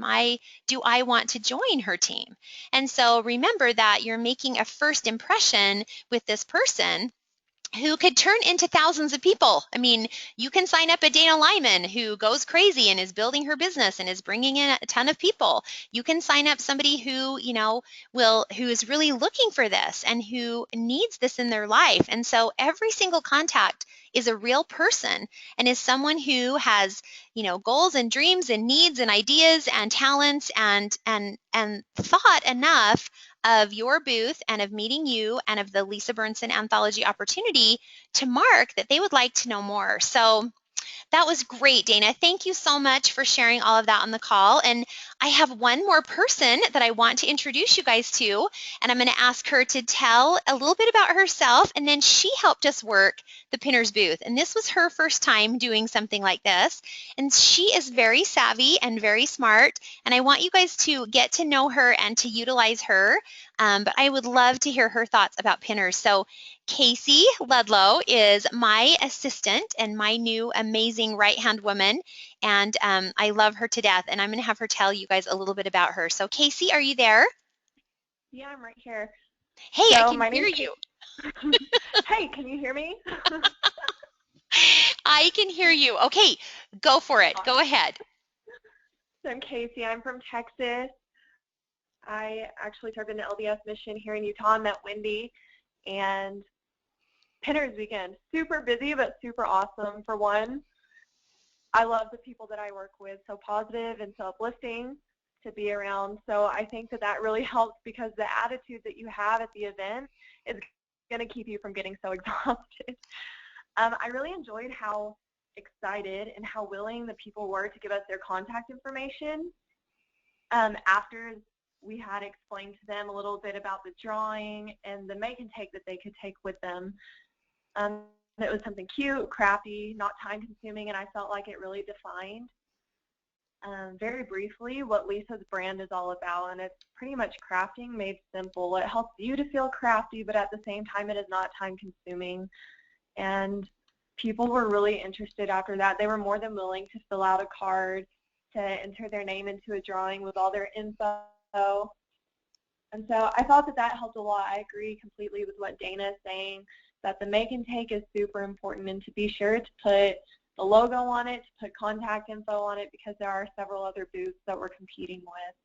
Do I want to join her team? And so remember that you're making a first impression with this person, who could turn into thousands of people. I mean, you can sign up a Dana Lyman who goes crazy and is building her business and is bringing in a ton of people. You can sign up somebody who, who is really looking for this and who needs this in their life. And so every single contact is a real person and is someone who has, goals and dreams and needs and ideas and talents and thought enough of your booth and of meeting you and of the Lisa Burnson Anthology opportunity to mark that they would like to know more. So that was great, Dana. Thank you so much for sharing all of that on the call. And I have one more person that I want to introduce you guys to, and I'm going to ask her to tell a little bit about herself. And then she helped us work the Pinners booth. And this was her first time doing something like this. And she is very savvy and very smart. And I want you guys to get to know her and to utilize her. But I would love to hear her thoughts about Pinners. So Casey Ludlow is my assistant and my new amazing right-hand woman, and I love her to death, and I'm going to have her tell you guys a little bit about her. So Casey, are you there? Yeah, I'm right here. Hey, so I can hear you. Hey, can you hear me? I can hear you. Okay, go for it. Go ahead. So I'm Casey. I'm from Texas. I actually served in the LDS mission here in Utah. I met Wendy, and Pinners Weekend, super busy but super awesome. For one, I love the people that I work with, so positive and so uplifting to be around. So I think that really helps because the attitude that you have at the event is going to keep you from getting so exhausted. I really enjoyed how excited and how willing the people were to give us their contact information after we had explained to them a little bit about the drawing and the make and take that they could take with them. It was something cute, crafty, not time consuming, and I felt like it really defined very briefly what Lisa's brand is all about, and it's pretty much crafting made simple. It helps you to feel crafty, but at the same time it is not time consuming. And people were really interested after that. They were more than willing to fill out a card, to enter their name into a drawing with all their info. And so I thought that helped a lot. I agree completely with what Dana is saying, that the make and take is super important, and to be sure to put the logo on it, to put contact info on it, because there are several other booths that we're competing with.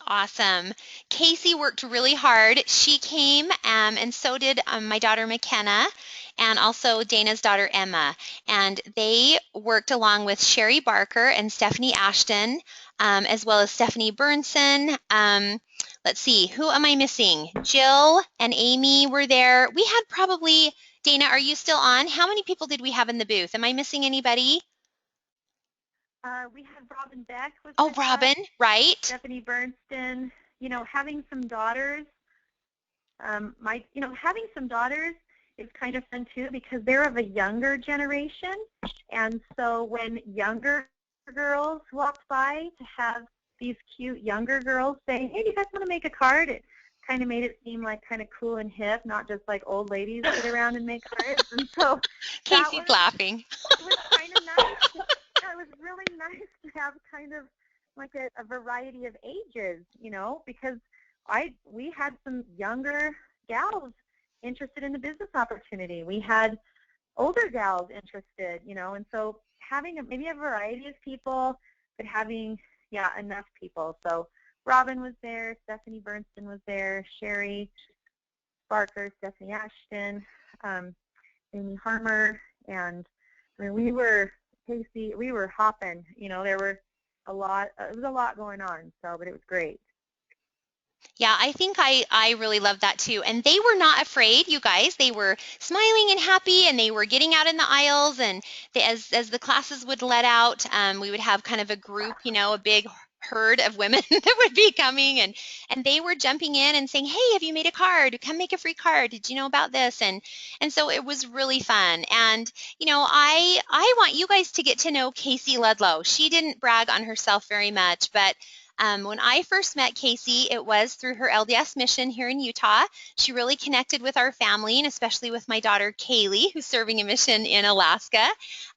Awesome. Casey worked really hard. She came and so did my daughter McKenna and also Dana's daughter Emma. And they worked along with Sherry Barker and Stephanie Ashton, as well as Stephanie Burnson. Let's see, who am I missing? Jill and Amy were there. We had probably, Dana, are you still on? How many people did we have in the booth? Am I missing anybody? We had Robin Beck was Oh, Robin, right. Stephanie Bernstein. Having some daughters, having some daughters is kind of fun too, because they're of a younger generation, and so when younger girls walked by, to have these cute younger girls say, "Hey, do you guys want to make a card?" It kind of made it seem like kind of cool and hip, not just like old ladies sit around and make cards. And so Casey's laughing. It was kind of nice. It was really nice to have kind of like a variety of ages, because we had some younger gals interested in the business opportunity. We had older gals interested, and so having maybe a variety of people, but having, enough people. So Robin was there, Stephanie Bernstein was there, Sherry Barker, Stephanie Ashton, Amy Harmer, and I mean, Casey, we were hopping, there were it was a lot going on, but it was great. Yeah, I think I really loved that too. And they were not afraid, you guys. They were smiling and happy, and they were getting out in the aisles. And as the classes would let out, we would have kind of a group, a big herd of women that would be coming, and they were jumping in and saying, "Hey, have you made a card? Come make a free card. Did you know about this?" And so it was really fun. And I want you guys to get to know Casey Ludlow. She didn't brag on herself very much, but when I first met Casey, it was through her LDS mission here in Utah. She really connected with our family, and especially with my daughter Kaylee, who's serving a mission in Alaska.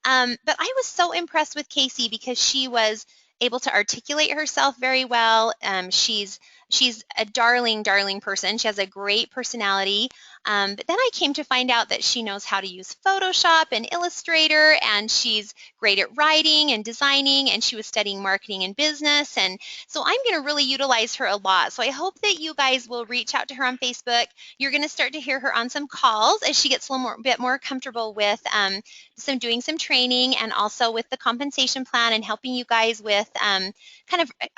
But I was so impressed with Casey because she was able to articulate herself very well. She's She's a darling, darling person. She has a great personality. But then I came to find out that she knows how to use Photoshop and Illustrator, and she's great at writing and designing, and she was studying marketing and business. And so I'm going to really utilize her a lot. So I hope that you guys will reach out to her on Facebook. You're going to start to hear her on some calls as she gets a little bit more comfortable with doing some training, and also with the compensation plan, and helping you guys with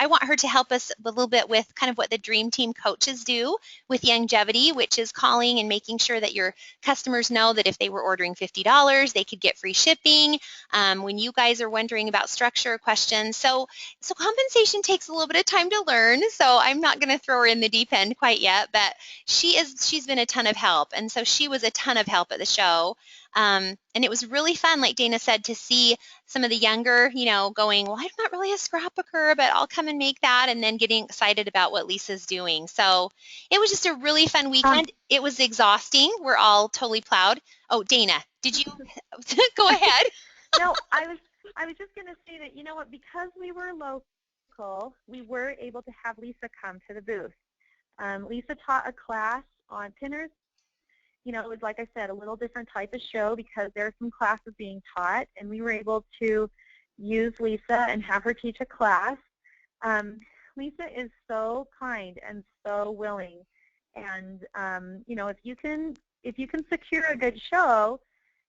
I want her to help us a little bit with kind of what the Dream Team coaches do with Youngevity, which is calling and making sure that your customers know that if they were ordering $50, they could get free shipping. When you guys are wondering about structure questions. So compensation takes a little bit of time to learn, so I'm not going to throw her in the deep end quite yet, but she's been a ton of help, and so she was a ton of help at the show. And it was really fun, like Dana said, to see some of the younger, going, well, I'm not really a scrapbooker, but I'll come and make that, and then getting excited about what Lisa's doing. So it was just a really fun weekend. It was exhausting. We're all totally plowed. Oh, Dana, did you go ahead? No, I was just going to say that, you know what, because we were local, we were able to have Lisa come to the booth. Lisa taught a class on pinners. It was, like I said, a little different type of show because there are some classes being taught, and we were able to use Lisa and have her teach a class. Lisa is so kind and so willing, and if you can secure a good show,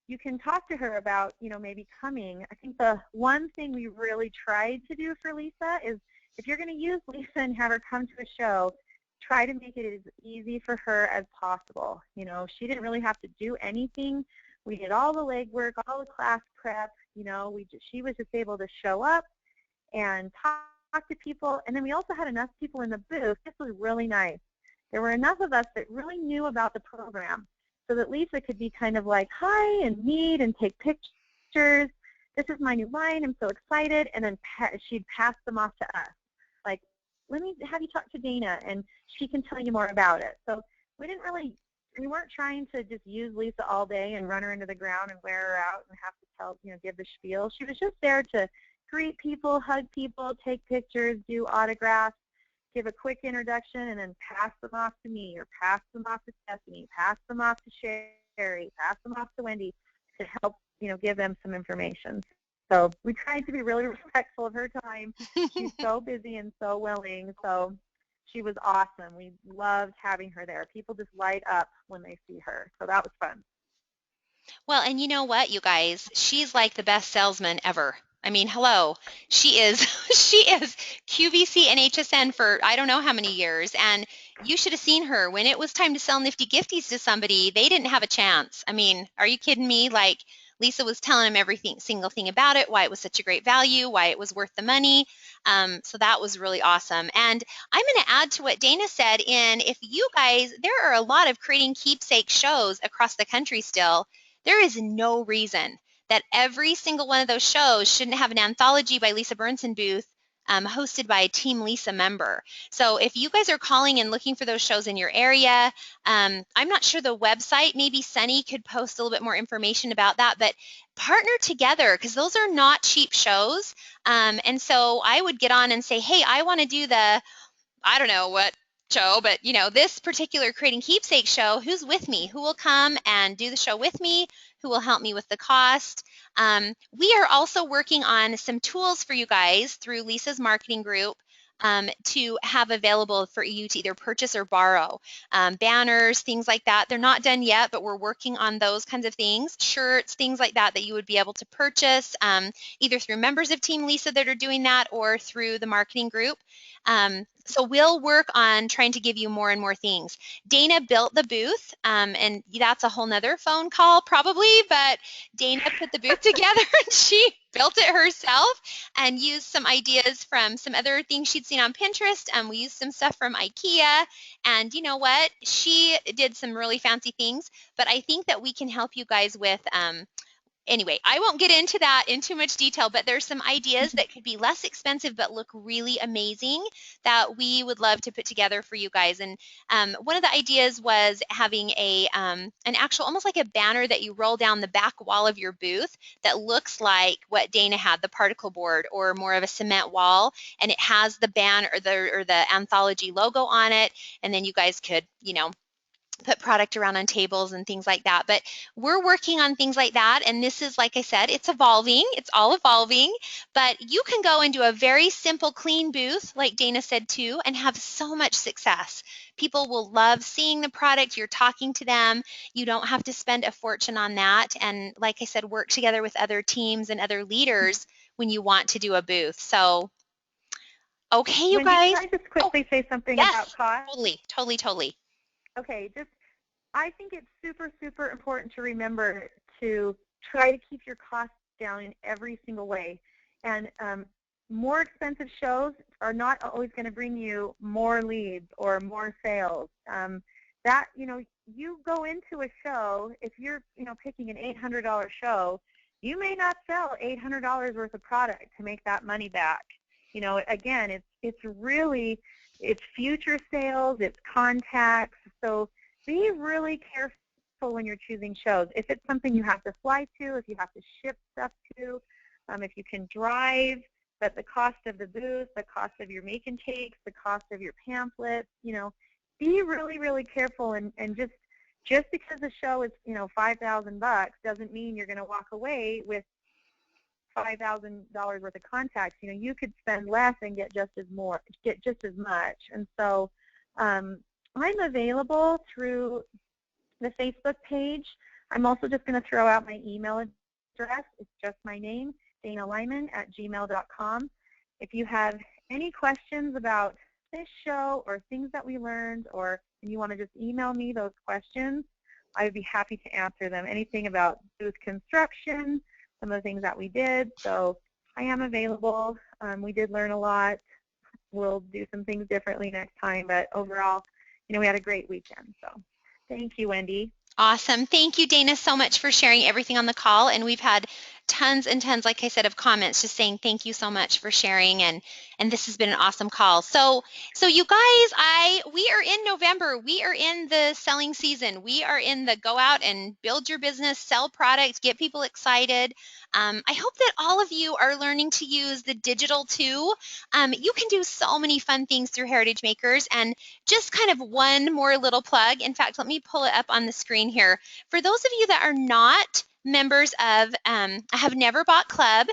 you can talk to her about maybe coming. I think the one thing we really tried to do for Lisa is, if you're going to use Lisa and have her come to a show, try to make it as easy for her as possible. She didn't really have to do anything. We did all the legwork, all the class prep. She was just able to show up and talk to people. And then we also had enough people in the booth. This was really nice. There were enough of us that really knew about the program, so that Lisa could be kind of like, hi, and meet and take pictures. This is my new line. I'm so excited. And then she'd pass them off to us. Like, let me have you talk to Dana, and she can tell you more about it. So we weren't trying to just use Lisa all day and run her into the ground and wear her out and have to give the spiel. She was just there to greet people, hug people, take pictures, do autographs, give a quick introduction, and then pass them off to me, or pass them off to Stephanie, pass them off to Sherry, pass them off to Wendy to help, give them some information. So we tried to be really respectful of her time. She's so busy and so willing. So she was awesome. We loved having her there. People just light up when they see her. So that was fun. Well, and you know what, you guys? She's like the best salesman ever. I mean, hello. She is QVC and HSN for I don't know how many years, and you should have seen her when it was time to sell Nifty Gifties to somebody. They didn't have a chance. I mean, are you kidding me? Like, Lisa was telling them everything, single thing about it, why it was such a great value, why it was worth the money. So that was really awesome. And I'm going to add to what Dana said if you guys, there are a lot of creating keepsake shows across the country still. There is no reason that every single one of those shows shouldn't have an anthology by Lisa Burnson booth hosted by a Team Lisa member. So if you guys are calling and looking for those shows in your area, I'm not sure the website, maybe Sunny could post a little bit more information about that, but partner together, because those are not cheap shows. And so I would get on and say, hey, I want to do I don't know what show, but this particular Creating Keepsake show, who's with me? Who will come and do the show with me? Who will help me with the cost? We are also working on some tools for you guys through Lisa's marketing group to have available for you to either purchase or borrow. Banners, things like that. They're not done yet, but we're working on those kinds of things. Shirts, things like that you would be able to purchase either through members of Team Lisa that are doing that or through the marketing group. So we'll work on trying to give you more and more things. Dana built the booth, and that's a whole nother phone call probably, but Dana put the booth together and she built it herself and used some ideas from some other things she'd seen on Pinterest. We used some stuff from IKEA, and you know what? She did some really fancy things, but I think that we can help you guys with Anyway, I won't get into that in too much detail, but there's some ideas that could be less expensive but look really amazing that we would love to put together for you guys. And one of the ideas was having an actual, almost like a banner that you roll down the back wall of your booth that looks like what Dana had, the particle board, or more of a cement wall, and it has the banner or the Anthology logo on it, and then you guys could, put product around on tables and things like that. But we're working on things like that, and this is, like I said, it's evolving. It's all evolving, but you can go and do a very simple, clean booth, like Dana said too, and have so much success. People will love seeing the product. You're talking to them. You don't have to spend a fortune on that. And like I said, work together with other teams and other leaders when you want to do a booth. So, okay, you Wendy, guys. can I just quickly say something about Yes, cost? totally. Okay, I think it's super, super important to remember to try to keep your costs down in every single way. And more expensive shows are not always going to bring you more leads or more sales. You go into a show, if you're, picking an $800 show, you may not sell $800 worth of product to make that money back. Again, it's future sales, it's contacts. So be really careful when you're choosing shows. If it's something you have to fly to, if you have to ship stuff to, if you can drive, but the cost of the booth, the cost of your make and takes, the cost of your pamphlets, be really, really careful. And just because the show is, $5,000 doesn't mean you're going to walk away with $5,000 worth of contacts. You could spend less and get just as much. And so I'm available through the Facebook page. I'm also just going to throw out my email address. It's just my name, danallyman@gmail.com. If you have any questions about this show or things that we learned, and you want to just email me those questions, I would be happy to answer them. Anything about booth construction, some of the things that we did. So I am available. We did learn a lot. We'll do some things differently next time, but overall, we had a great weekend. So thank you, Wendy. Awesome. Thank you, Dana, so much for sharing everything on the call. And we've had tons and tons, like I said, of comments just saying thank you so much for sharing. And this has been an awesome call. So you guys, we are in November. We are in the selling season. We are in the go out and build your business, sell products, get people excited. I hope that all of you are learning to use the digital too. You can do so many fun things through Heritage Makers. And just kind of one more little plug. In fact, let me pull it up on the screen here. For those of you that are not members of I Have Never Bought Club,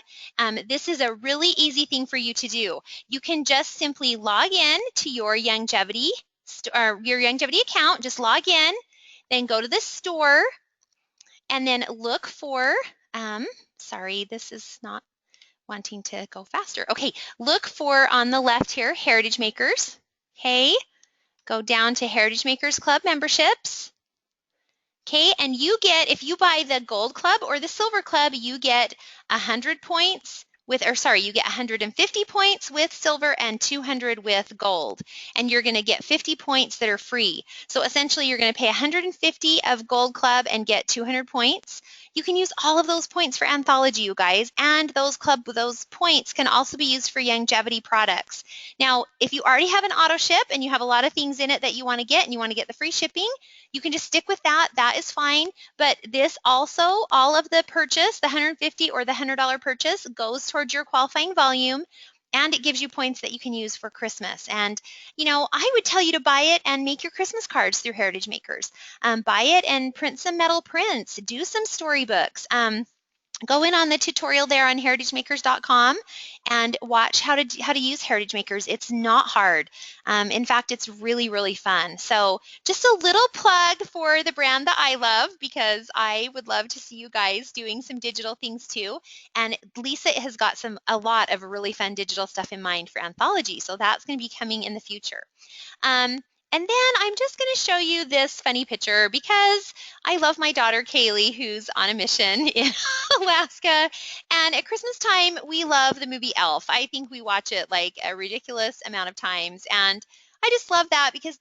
this is a really easy thing for you to do. You can just simply log in to your Youngevity account. Just log in, then go to the store, and then look for, sorry, this is not wanting to go faster. Okay, look for on the left here, Heritage Makers. Okay. Go down to Heritage Makers Club memberships. Okay, and you get, if you buy the Gold Club or the Silver Club, you get 100 points you get 150 points with silver and 200 with gold. And you're going to get 50 points that are free. So essentially, you're going to pay 150 of Gold Club and get 200 points. You can use all of those points for Anthology, you guys, and those points can also be used for Youngevity products. Now, if you already have an auto ship and you have a lot of things in it that you want to get and you want to get the free shipping, you can just stick with that. That is fine. But this also, all of the purchase, the $150 or the $100 purchase, goes towards your qualifying volume, and it gives you points that you can use for Christmas. And, I would tell you to buy it and make your Christmas cards through Heritage Makers. Buy it and print some metal prints. Do some storybooks. Go in on the tutorial there on heritagemakers.com and watch how to use Heritage Makers. It's not hard. In fact, it's really, really fun. So just a little plug for the brand that I love, because I would love to see you guys doing some digital things too. And Lisa has got a lot of really fun digital stuff in mind for Anthology. So that's going to be coming in the future. And then I'm just going to show you this funny picture because I love my daughter Kaylee, who's on a mission in Alaska. And at Christmas time, we love the movie Elf. I think we watch it like a ridiculous amount of times. And I just love that because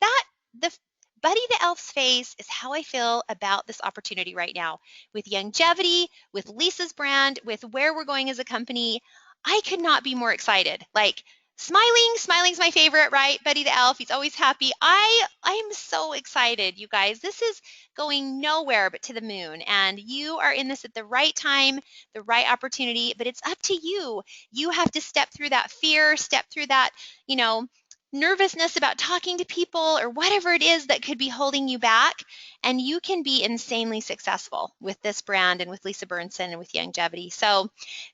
Buddy the Elf's face is how I feel about this opportunity right now. With Youngevity, with Lisa's brand, with where we're going as a company, I could not be more excited. Like, smiling's my favorite, right? Buddy the Elf, he's always happy. I'm so excited, you guys. This is going nowhere but to the moon, and you are in this at the right time, the right opportunity, but it's up to you. You have to step through that fear, step through that, you know, nervousness about talking to people or whatever it is that could be holding you back, and you can be insanely successful with this brand and with Lisa Bernsen and with Youngevity. So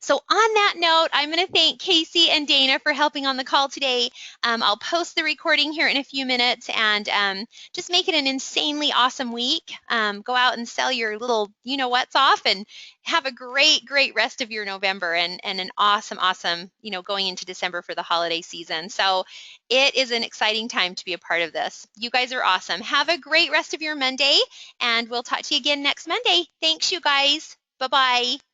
on that note, I'm going to thank Casey and Dana for helping on the call today. I'll post the recording here in a few minutes, and just make it an insanely awesome week. Go out and sell your little you-know-whats off, and have a great rest of your November, and an awesome, going into December for the holiday season. So it is an exciting time to be a part of this. You guys are awesome. Have a great rest of your Monday, and we'll talk to you again next Monday. Thanks, you guys. Bye-bye.